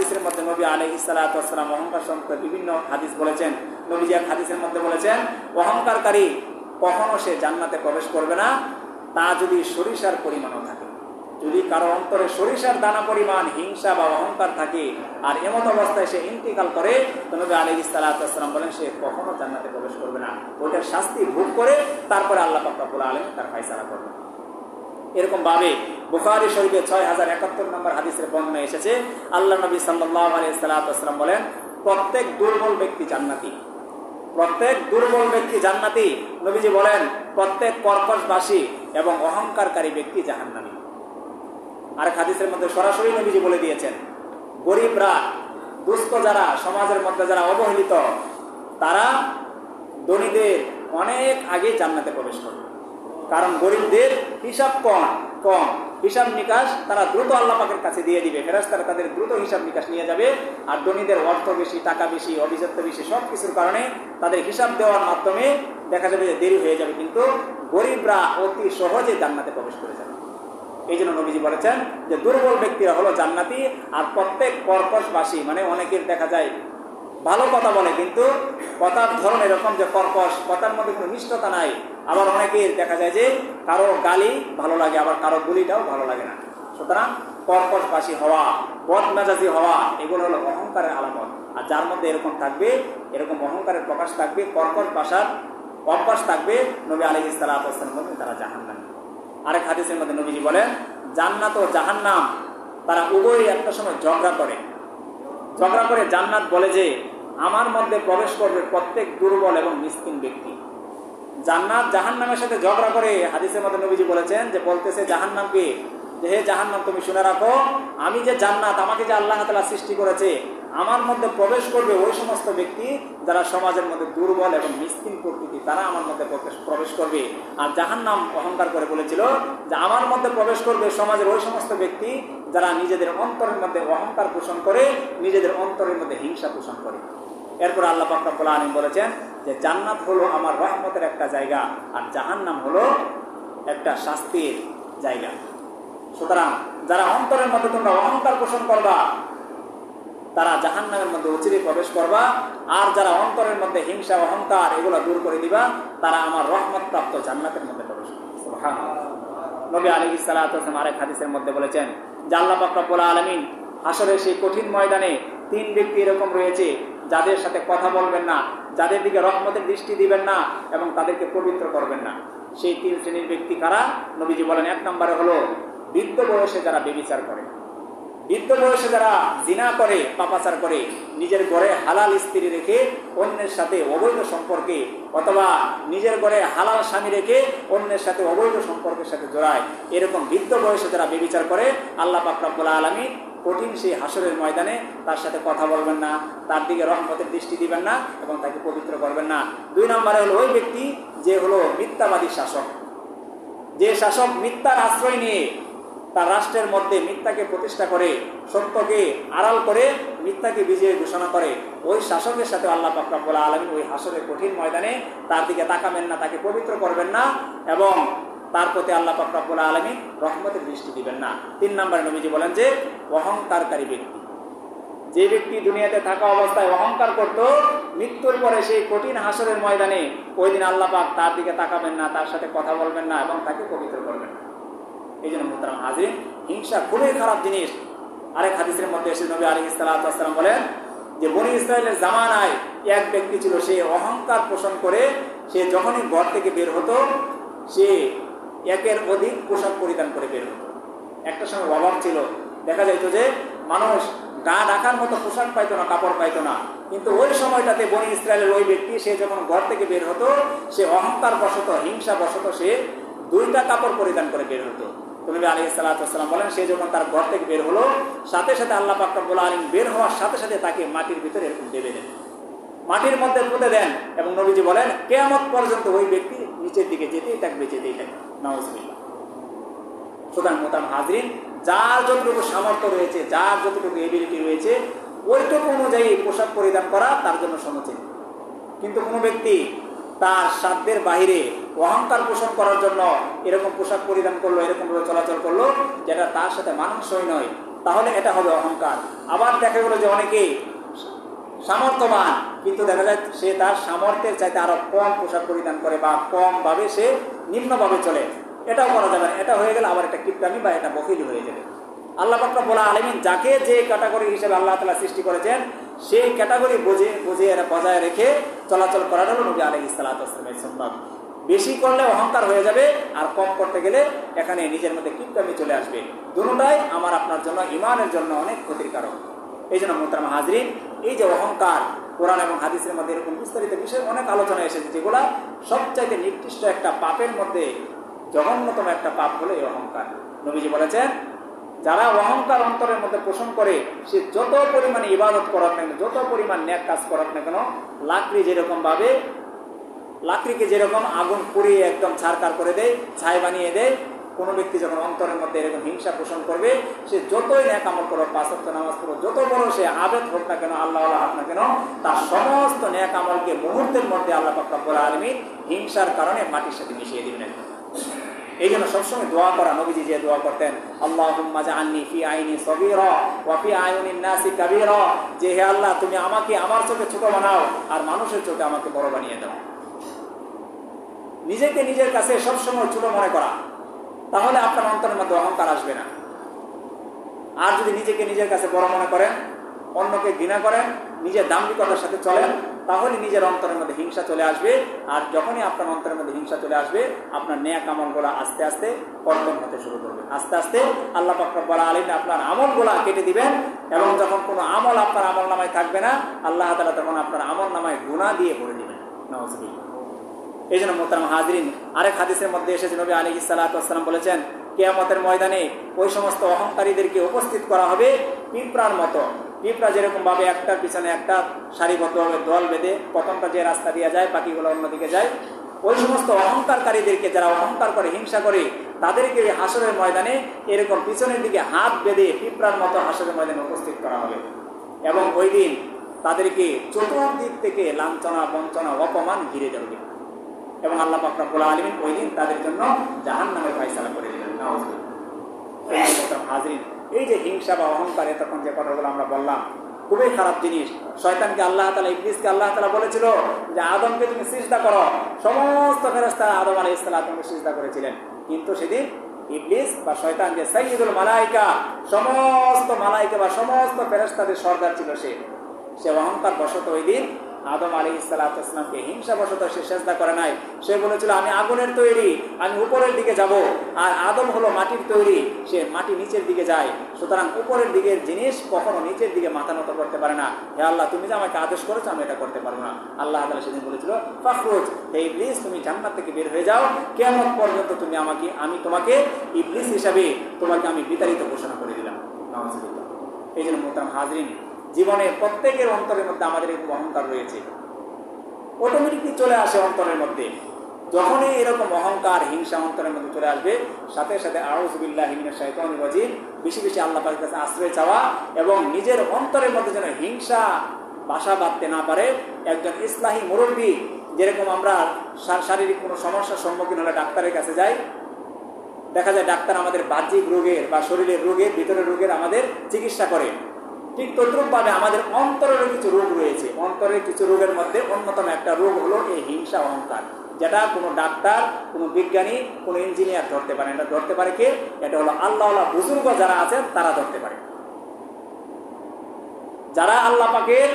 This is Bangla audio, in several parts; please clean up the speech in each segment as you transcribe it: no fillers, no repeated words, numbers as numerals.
হাদিসের মধ্যে নবী আলাইহিস সালাতু ওয়াস সালাম অহংকার সম্পর্কে বিভিন্ন হাদিস বলেছেন। নবীজি এক হাদিসের মধ্যে বলেছেন, অহংকারকারী কখনো সে জান্নাতে প্রবেশ করবে না, তা যদি সরিষার পরিমাণও থাকে। যদি কারো অন্তরে সরিষার দানা পরিমাণ হিংসা বা অহংকার থাকে আর এমত অবস্থায় সে ইন্তিকাল করে, তো নবী আলাইহিস সালাতু ওয়াস সালাম বলেন সে কখনো জান্নাতে প্রবেশ করবে না। ওইটার শাস্তি ভোগ করে তারপরে আল্লাহ পাক রব্বুল আলামিন তার ফায়সালা করবেন। এরকম ভাবে বুখারী শরীফে 6071 নম্বর হাদিসের বর্ণনা এসেছে, আল্লাহ নবী সাল্লাল্লাহু আলাইহি ওয়াসাল্লাম বলেন, প্রত্যেক দুর্বল ব্যক্তি জান্নাতি। প্রত্যেক দুর্বল ব্যক্তি জান্নাতি। নবীজি বলেন, প্রত্যেক কর্কশবাসী এবং অহংকারকারী ব্যক্তি জাহান্নামী। আর হাদিসের মধ্যে সরাসরি নবীজি বলে দিয়েছেন, গরিবরা, দুস্থ যারা, সমাজের মধ্যে যারা অবহেলিত, তারা ধনীদের অনেক আগে জান্নাতে প্রবেশ করবে। কারণ গরিবদের হিসাব কম হিসাব নিকাশ তারা দ্রুত আল্লাহ পাকের কাছে দিয়ে দিবে, ফেরেশতারা তাদের দ্রুত হিসাব নিকাশ নিয়ে যাবে। আর ধনীদের অর্থ বেশি, টাকা বেশি, অভিজাত্য বেশি, সব কিছুর কারণে তাদের হিসাব দেওয়ার মাধ্যমে দেখা যাবে যে দেরি হয়ে যাবে, কিন্তু গরিবরা অতি সহজে জান্নাতে প্রবেশ করে যাবে। এই জন্য নবীজি বলেছেন যে দুর্বল ব্যক্তিরা হলো জান্নাতি। আর প্রত্যেক কর্কশবাসী, মানে অনেকের দেখা যায় ভালো কথা বলে কিন্তু কথার ধরন এরকম যে কর্কশ, কথার মধ্যে কোনো মিষ্টতা নাই। আবার অনেকের দেখা যায় যে কারো গালি ভালো লাগে, আবার কারো গুলিটাও ভালো লাগে না। সুতরাং কর্কশবাসী হওয়া, বদমেজাজি হওয়া, এগুলো হলো অহংকারের আলামত। আর যার মধ্যে এরকম থাকবে, এরকম অহংকারের প্রকাশ থাকবে, কর্কশ ভাষার অভ্যাস থাকবে, নবী আলাইহিস সালাতু ওয়াস সালাম বলেন তারা জাহান্নামী। আরেক হাদিসের মধ্যে নবীজি বলেন, জান্নাত ও জাহান্নাম তারা উভয়ই একটা সময় ঝগড়া করে। জান্নাত বলে যে আমার মধ্যে প্রবেশ করবে প্রত্যেক দুর্বল এবং মিসকিন ব্যক্তি। জান্নাত জাহান্নামের সাথে ঝগড়া করে। হাদিসের মধ্যে নবীজি বলেছেন যে, বলতেছে জাহান্নামকে যে, হে জাহান্নাম, তুমি শুনে রাখো, আমি যে জান্নাত, আমাকে যে আল্লাহ তাআলা সৃষ্টি করেছে, আমার মধ্যে প্রবেশ করবে ওই সমস্ত ব্যক্তি যারা সমাজের মধ্যে দুর্বল এবং মিসকিন প্রকৃতি, তারা আমার মধ্যে প্রবেশ করবে। আর জাহান্নাম অহংকার করে বলেছিল যে আমার মধ্যে প্রবেশ করবে সমাজের ওই সমস্ত ব্যক্তি যারা নিজেদের অন্তরের মধ্যে অহংকার পোষণ করে, নিজেদের অন্তরের মধ্যে হিংসা পোষণ করে। এরপর আল্লাহ পাক রব্বুল আলামিন বলেছেন যে জান্নাত হলো আমার রহমতের একটা জায়গা, আর জাহান্নাম হলো একটা শাস্তির জায়গা। সুতরাং যারা অন্তরের মধ্যে তোমরা অহংকার পোষণ করবা, তারা জাহান্নামের মধ্যে অচিরে প্রবেশ করবা। আর যারা অন্তরের মধ্যে হিংসা, অহংকার এগুলো দূর করে দিবা, তারা আমার রহমত প্রাপ্ত জান্নাতের মধ্যে প্রবেশ করবে। সুবহানাল্লাহ। নবী আলাইহিস সালাতু ওয়াস সালাম আরেক হাদিসের মধ্যে বলেছেন যে আল্লাহ পাক রব্বুল আলামিন হাশরের সেই কঠিন ময়দানে 3 ব্যক্তি এরকম রয়েছে যাদের সাথে কথা বলবেন না, যাদের দিকে রহমতের দৃষ্টি দিবেন না এবং তাদেরকে পবিত্র করবেন না। সেই 3 শ্রেণীর ব্যক্তি কারা? নবীজি বলেন, 1 নম্বরে হলো বৃদ্ধ বয়সে যারা ব্যভিচার করে, বৃদ্ধ বয়সে যারা জিনা করে, পাপাচার করে, নিজের ঘরে হালাল স্ত্রী রেখে অন্যের সাথে অবৈধ সম্পর্কে, অথবা নিজের ঘরে হালাল স্বামী রেখে অন্যের সাথে অবৈধ সম্পর্কের সাথে জড়ায়, এরকম বৃদ্ধ বয়সে যারা ব্যভিচার করে, আল্লাহ পাক রব্বুল আলামিন কঠিন সেই হাসরের ময়দানে তার সাথে কথা বলবেন না, তার দিকে রহমতের দৃষ্টি দিবেন না এবং তাকে পবিত্র করবেন না। 2 নম্বরে হলো ওই ব্যক্তি যে হলো মিথ্যাবাদী শাসক, যে শাসক মিথ্যার আশ্রয় নিয়ে তার রাষ্ট্রের মধ্যে মিথ্যাকে প্রতিষ্ঠা করে, সত্যকে আড়াল করে মিথ্যাকে বিজয় ঘোষণা করে, ওই শাসকের সাথে আল্লাহ পাক রব্বুল আলামিন ওই হাসরের কঠিন ময়দানে তার দিকে তাকাবেন না, তাকে পবিত্র করবেন না এবং তার প্রতি আল্লাহ পাক রব্বুল আলামিন রহমতের দৃষ্টি দিবেন না। 3 নম্বরে নবীজি বলেন যে অহংকারকারী ব্যক্তি, যে ব্যক্তি দুনিয়াতে থাকা অবস্থায় অহংকার করত, মৃত্যুর পরে সেই কঠিন হাসরের ময়দানে ওই দিন আল্লাহ পাক তার দিকে তাকাবেন না, তার সাথে কথা বলবেন না এবং তাকে পবিত্র করবেন না। এই জন্য মুহতারাম হাজির, হিংসা খুবই খারাপ জিনিস। আরেক হাদিসের মধ্যে এসে নবী আলাইহিস সালাতু ওয়াস সালাম বলেন যে বনী ইসরায়েলের জামানায় এক ব্যক্তি ছিল, সে অহংকার পোষণ করে সে যখনই ঘর থেকে বের হতো সে একের অধিক পোশাক পরিধান করে বের হতো। একটা সময় অভাব ছিল, দেখা যাইত যে মানুষ গা ঢাকার মতো পোশাক পাইতো না, কাপড় পাইতো না, কিন্তু ওই সময়টাতে বনী ইসরায়েলের ওই ব্যক্তি সে যখন ঘর থেকে বের হতো, সে অহংকার বশত, হিংসা বশত সে 2টা কাপড় পরিধান করে বের হতো। নবী আলাইহিস সালাতু ওয়াস সালাম বলেন, সে যখন তার ঘর থেকে বের হলো, সাথে সাথে আল্লাহ পাক রব্বুল আলামিন বের হওয়ার সাথে সাথে তাকে মাটির ভিতরে এরকম দেবে দেন, মাটির মধ্যে পুঁতে দেন এবং নবীজি বলেন কিয়ামত পর্যন্ত ওই ব্যক্তি নিচের দিকে যেতেই থাকবে। নাউজুবিল্লাহ। সুতরাং মুহতারাম হাজিরিন, যার যতটুকু সামর্থ্য রয়েছে, যার যতটুকু এবিলিটি রয়েছে, ওইটুকু অনুযায়ী পোশাক পরিধান করা তার জন্য সমুচিত। কিন্তু কোনো ব্যক্তি তার সাধ্যের বাহিরে অহংকার পোষণ করার জন্য এরকম পোশাক পরিধান করলো, এরকম চলাচল করলো যেটা তার সাথে মানানসই নয়, তাহলে এটা হবে অহংকার। আবার দেখা গেল যে অনেকেই সামর্থ্যবান, কিন্তু দেখা যায় সে তার সামর্থ্যের চাইতে আরো কম পোশাক পরিধান করে বা কম ভাবে সে নিম্নভাবে চলে, এটাও করা যাবে না। এটা হয়ে গেলে আবার একটা কিপটামি বা এটা বখিলি হয়ে যাবে। আল্লাহ পাক রব্বুল আলামিন যাকে যে ক্যাটাগরি হিসেবে আল্লাহ তাআলা সৃষ্টি করেছেন সেই ক্যাটাগরি বুঝে বজায় রেখে চলাচল করাটা হলো নবী আলাইহিস সালাতু ওয়াস সালামের সুন্নাত। বেশি করলে অহংকার হয়ে যাবে, আর কম করতে গেলে এখানে নিজের মধ্যে কিপটামি চলে আসবে। দুটোটাই আমার আপনার জন্য, ঈমানের জন্য অনেক ক্ষতির কারণ। এই জন্য মুহতারাম হাজরিন, এই যে অহংকার, কোরআন এবং হাদিসের মধ্যে এরকম বিস্তারিত বিষয়ে অনেক আলোচনা এসেছে, যেগুলা সবচাইতে নির্দিষ্ট একটা পাপের মধ্যে জঘন্যতম একটা পাপ হলো এই অহংকার। নবীজি বলেছেন, যারা অহংকার অন্তরের মধ্যে পোষণ করে সে যত পরিমাণে ইবাদত করক না কেন, যত পরিমাণ নেক কাজ করক না কেন, লাকড়িকে যেরকম আগুন পুড়িয়ে একদম ছারকার করে দেয়, ছাই বানিয়ে দেয়, কোনো ব্যক্তি যখন অন্তরের মধ্যে এরকম হিংসা পোষণ করবে, সে যতই নেক আমল করো, 5 ওয়াক্ত নামাজ পড়ো, যত বড় সে আবেদ হোক না কেন, আল্লাহ হোক না কেন, তার সমস্ত নেক আমলকে মুহূর্তের মধ্যে আল্লাহ পাক রব্বুল আলামিন হিংসার কারণে মাটির সাথে মিশিয়ে দিবেন। এই জন্য সবসময় দোয়া করা, নবীজি যে দোয়া করতেন, আল্লাহুম্মা জাআলনি ফি আইনি সগীরা ওয়া ফি আয়ুনিন নাসি কাবীরা, যে হে আল্লাহ তুমি আমাকে আমার চোখে ছোট বানাও আর মানুষের চোখে আমাকে বড় বানিয়ে দাও। নিজেকে নিজের কাছে সবসময় ছোট মনে করা, তাহলে আপনার অন্তরের মধ্যে অহংকার আসবে না। আর যদি নিজেকে নিজের কাছে বড় মনে করেন, অন্যকে ঘৃণা করেন, নিজের দাম্ভিকতার সাথে চলেন, তাহলে নিজের অন্তরের মধ্যে হিংসা চলে আসবে। আর যখনই আপনার অন্তরের মধ্যে হিংসা চলে আসবে, আপনার নেক আমলগুলো আস্তে আস্তে পতন হতে শুরু করবে। আস্তে আস্তে আল্লাহ পাক রব্বুল আলামিন আপনার আমলগুলো কেটে দিবেন, এবং যখন কোনো আমল আপনার আমল নামায় থাকবে না, আল্লাহ তাআলা তখন আপনার আমল নামায় গুনাহ দিয়ে ভরে দিবেন। নাউজুবিল্লাহ। এই জন্য মুহতারাম হাজরিন, আরেক হাদিসের মধ্যে এসেছে, নবী আলাইহিস সালাতু ওয়াস সালাম বলেছেন, কিয়ামতের ময়দানে ওই সমস্ত অহংকারীদেরকে উপস্থিত করা হবে পিঁপড়ার মতো। পিঁপড়া যেরকম ভাবে একটার পিছনে একটা সারিবদ্ধভাবে দল বেঁধে প্রথমটা যে রাস্তা দিয়ে যায়, বাকিগুলো অন্যদিকে যায়, ওই সমস্ত অহংকারকারীদেরকে, যারা অহংকার করে, হিংসা করে, তাদেরকে হাসরের ময়দানে এরকম পিছনের দিকে হাত বেঁধে পিঁপড়ার মতো হাসরের ময়দানে উপস্থিত করা হবে। এবং ওই দিন তাদেরকে চতুর্দিক থেকে লাঞ্ছনা, বঞ্চনা, অপমান ঘিরে যাবে, এবং আল্লাহ পাক রব্বুল আলামিন ওই দিন তাদের জন্য জাহান্নামের ফয়সালা করে দিবেন। হাজরিন, এই যে হিংসা বা অহংকার, তখন যে কথাগুলো আমরা বললাম, খুবই খারাপ জিনিস। শয়তানকে আল্লাহ তাআলা, ইবলিসকে আল্লাহ তাআলা বলেছিল যে আদমকে তুমি সিজদা করো, সমস্ত ফেরেশতারা আদম আলাইহিস সালামকে সিজদা করেছিলেন, কিন্তু সেদিন ইবলিস বা শয়তান, যে সাইয়্যিদুল মালায়েকা, সমস্ত মালায়েকা বা সমস্ত ফেরেশতাদের সর্দার ছিল, সে অহংকার বশত ওই দিন আদম আলাইহিস সালাতু ওয়াস সালামকে হিংসা বশত সে সিজদা করে নাই। সে বলেছিল, আমি আগুনের তৈরি, আমি উপরের দিকে যাব, আর আদম হলো মাটির তৈরি, সে মাটি নিচের দিকে যায়, সুতরাং উপরের দিকের জিনিস কখনো নিচের দিকে মাথা নত করতে পারে না। হে আল্লাহ, তুমি যে আমাকে আদেশ করেছো, আমি এটা করতে পারবো না। আল্লাহ তাআলা সেদিন বলেছিল, ফাখরুজ, হে ইবলিস, তুমি জান্নাত থেকে বের হয়ে যাও, কিয়ামত পর্যন্ত আমি তোমাকে ইবলিস হিসাবে তোমাকে আমি বিতাড়িত ঘোষণা করে দিলাম। নাউজুবিল্লাহ। এই জন্য মুহতারাম হাজরিন, জীবনে প্রত্যেকের অন্তরের মধ্যে আমাদের একটু অহংকার রয়েছে, অটোমেটিকলি চলে আসে অন্তরের মধ্যে। যখনই এরকম অহংকার, হিংসা অন্তরের মধ্যে চলে আসবে, সাথে সাথে আউযু বিল্লাহি মিনাশ শাইতানির রাজিম, বেশি বেশি আল্লাহ পাকের কাছে আশ্রয় চাওয়া, এবং নিজের অন্তরের মধ্যে যেন হিংসা বাসা বাঁধতে না পারে। একজন ইসলাহি মুরব্বী, যেরকম আমরা শারীরিক কোনো সমস্যার সম্মুখীন হলে ডাক্তারের কাছে যাই, দেখা যায় ডাক্তার আমাদের বাহ্যিক রোগের বা শরীরের রোগের, ভিতরের রোগের আমাদের চিকিৎসা করে, ঠিক তদ্রূপভাবে আমাদের অন্তরের কিছু রোগ রয়েছে। অন্তরের কিছু রোগের মধ্যে অন্যতম একটা রোগ হলো এই হিংসা, অহংকার, যেটা কোনো ডাক্তার, কোনো বিজ্ঞানী, কোনো ইঞ্জিনিয়ার ধরতে পারে না। ধরতে পারে কে? এটা হলো আল্লাহওয়ালা বুজুর্গ যারা আছেন, তারা ধরতে পারে। যারা আল্লাহ পাকের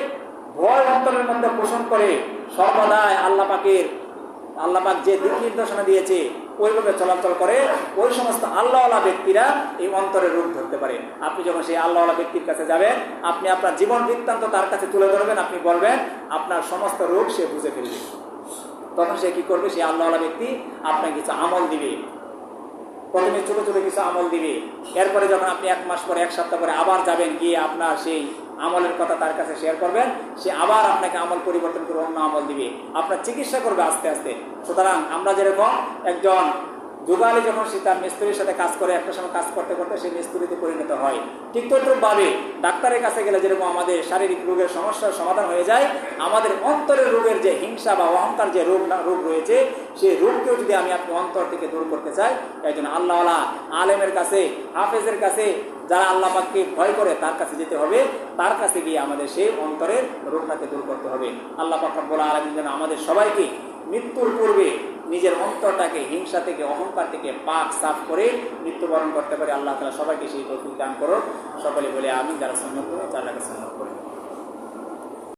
ভয় অন্তরের মধ্যে পোষণ করে, সর্বদাই আল্লাহ পাক যে দিক নির্দেশনা দিয়েছে ওইভাবে চলাচল করে, ওই সমস্ত আল্লাহওয়ালা ব্যক্তিরা এই অন্তরের রূপ ধরতে পারে। আপনি যখন সেই আল্লাহওয়ালা ব্যক্তির কাছে যাবেন, আপনি আপনার জীবন বৃত্তান্ত তার কাছে তুলে ধরবেন, আপনি বলবেন, আপনার সমস্ত রোগ সে বুঝে ফেলবে। তখন সে কি করবে? সেই আল্লাহওয়ালা ব্যক্তি আপনাকে কিছু আমল দিবে, প্রথমে ছোট ছোট কিছু আমল দিবে। এরপরে যখন আপনি 1 মাস পরে, 1 সপ্তাহ পরে আবার যাবেন, গিয়ে আপনার সেই আমলের কথা তার কাছে শেয়ার করবেন, সে আবার আপনাকে আমল পরিবর্তন করে অন্য আমল দিবে, আপনার চিকিৎসা করবে আস্তে আস্তে। সুতরাং আমরা যেরকম একজন যুগালি যখন সে তার মিস্ত্রির সাথে কাজ করে, একটা সময় কাজ করতে করতে সে মিস্ত্রিতে পরিণত হয়, ঠিক তদ্রূপভাবে ডাক্তারের কাছে গেলে যেরকম আমাদের শারীরিক রোগের সমস্যার সমাধান হয়ে যায়, আমাদের অন্তরের রোগের যে হিংসা বা অহংকার যে রোগ রয়েছে, সেই রোগকেও যদি আপনি অন্তর থেকে দূর করতে চাই, এই জন্য আল্লাহওয়ালা আলেমের কাছে, হাফেজের কাছে যারা আল্লাহ পাককে ভয় করে তার কাছে যেতে হবে, তার কাছে গিয়ে আমাদের সেই অন্তরের রোগটাকে দূর করতে হবে। আল্লাহ পাক রব্বুল আলামিন যেন আমাদের সবাইকে মৃত্যুর পূর্বে নিজের অন্তরটাকে হিংসা থেকে, অহংকার থেকে পাক সাফ করে মৃত্যুবরণ করতে পারে। আল্লাহ তাআলা সবাইকে সেই তৌফিক দান করুন। সকলে বলে আমিন। যারা সুন্নাত করে তার সুন্নাত করে।